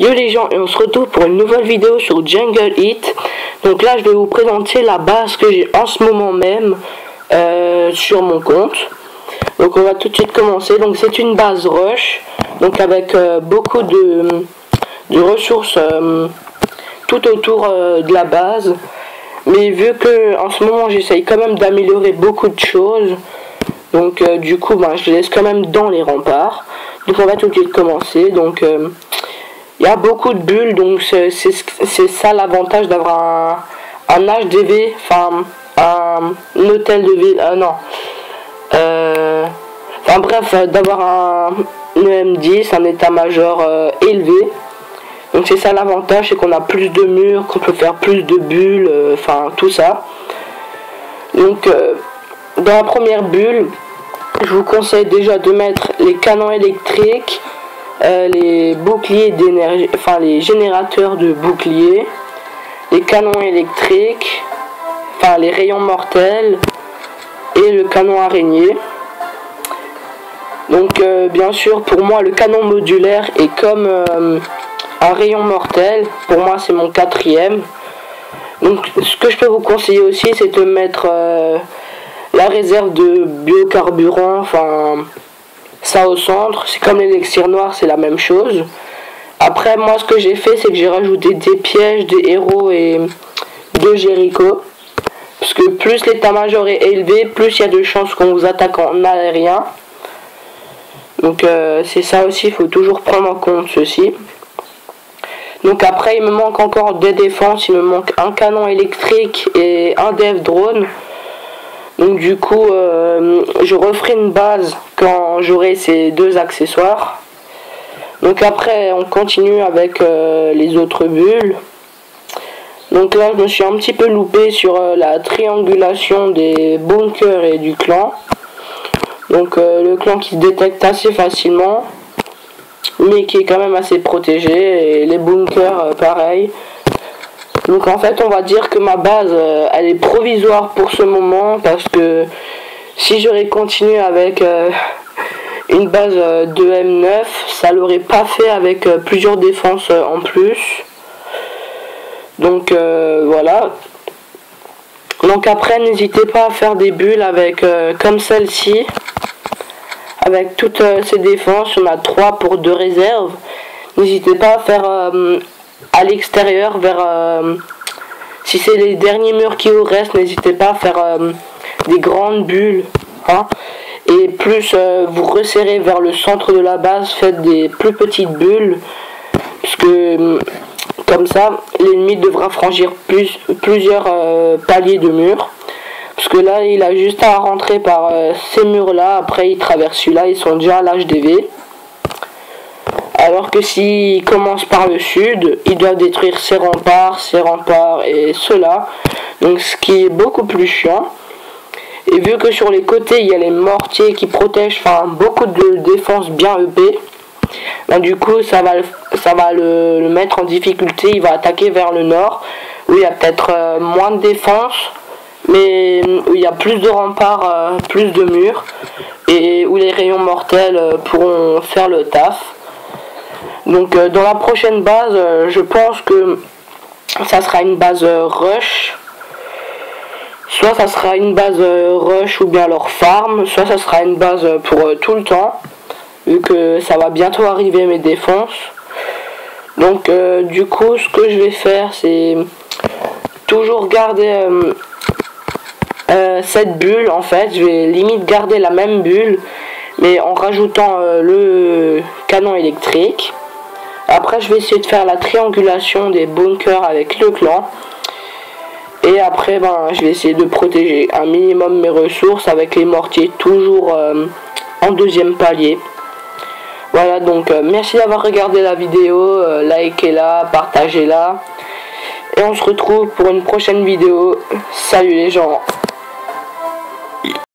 Yo les gens, et on se retrouve pour une nouvelle vidéo sur Jungle Hit. Donc là je vais vous présenter la base que j'ai en ce moment même sur mon compte. Donc on va tout de suite commencer. Donc c'est une base rush, donc avec beaucoup de ressources tout autour de la base. Mais vu que en ce moment j'essaye quand même d'améliorer beaucoup de choses, donc du coup je les laisse quand même dans les remparts. Donc on va tout de suite commencer. Donc il y a beaucoup de bulles, donc c'est ça l'avantage d'avoir un HDV, enfin un hôtel de ville, enfin bref, d'avoir un EM10, un état-major élevé. Donc c'est ça l'avantage, c'est qu'on a plus de murs, qu'on peut faire plus de bulles, enfin tout ça. Donc dans la première bulle, je vous conseille déjà de mettre les canons électriques, les boucliers d'énergie, enfin les générateurs de boucliers, les canons électriques, enfin les rayons mortels et le canon araignée. Donc bien sûr pour moi le canon modulaire est comme un rayon mortel. Pour moi c'est mon quatrième. Donc ce que je peux vous conseiller aussi c'est de mettre la réserve de biocarburant, enfin ça au centre. C'est comme l'élixir noir, c'est la même chose. Après moi ce que j'ai fait c'est que j'ai rajouté des pièges, des héros et de Jericho, parce que plus l'état-major est élevé, plus il y a de chances qu'on vous attaque en aérien. Donc c'est ça aussi, il faut toujours prendre en compte ceci. Donc après il me manque encore des défenses, il me manque un canon électrique et un dev drone. Donc du coup je referai une base quand j'aurai ces deux accessoires. Donc après on continue avec les autres bulles. Donc là je me suis un petit peu loupé sur la triangulation des bunkers et du clan. Donc le clan qui se détecte assez facilement, mais qui est quand même assez protégé, et les bunkers pareil. Donc en fait on va dire que ma base elle est provisoire pour ce moment, parce que si j'aurais continué avec une base de M9, ça l'aurait pas fait avec plusieurs défenses en plus. Donc voilà. Donc après n'hésitez pas à faire des bulles avec comme celle-ci, avec toutes ces défenses. On a 3 pour 2 réserves. N'hésitez pas à faire à l'extérieur, vers si c'est les derniers murs qui vous restent, n'hésitez pas à faire des grandes bulles, hein. Et plus vous resserrez vers le centre de la base, faites des plus petites bulles, parce que comme ça l'ennemi devra franchir plusieurs paliers de murs. Parce que là il a juste à rentrer par ces murs là, après il traverse celui-là, ils sont déjà à l'HDV. Alors que s'il commence par le sud, il doit détruire ces remparts et ceux-là. Donc ce qui est beaucoup plus chiant. Et vu que sur les côtés il y a les mortiers qui protègent, enfin beaucoup de défense bien EP, bah, du coup ça va le mettre en difficulté. Il va attaquer vers le nord, où il y a peut-être moins de défense, mais où il y a plus de remparts, plus de murs, et où les rayons mortels pourront faire le taf. Donc dans la prochaine base, je pense que ça sera une base rush. Soit ça sera une base rush ou bien alors farm, soit ça sera une base pour tout le temps, vu que ça va bientôt arriver mes défenses. Donc du coup ce que je vais faire c'est toujours garder cette bulle. En fait je vais limite garder la même bulle, mais en rajoutant le canon électrique. Après je vais essayer de faire la triangulation des bunkers avec le clan. Et après je vais essayer de protéger un minimum mes ressources avec les mortiers toujours en deuxième palier. Voilà, donc merci d'avoir regardé la vidéo, likez-la, partagez-la. Et on se retrouve pour une prochaine vidéo. Salut les gens.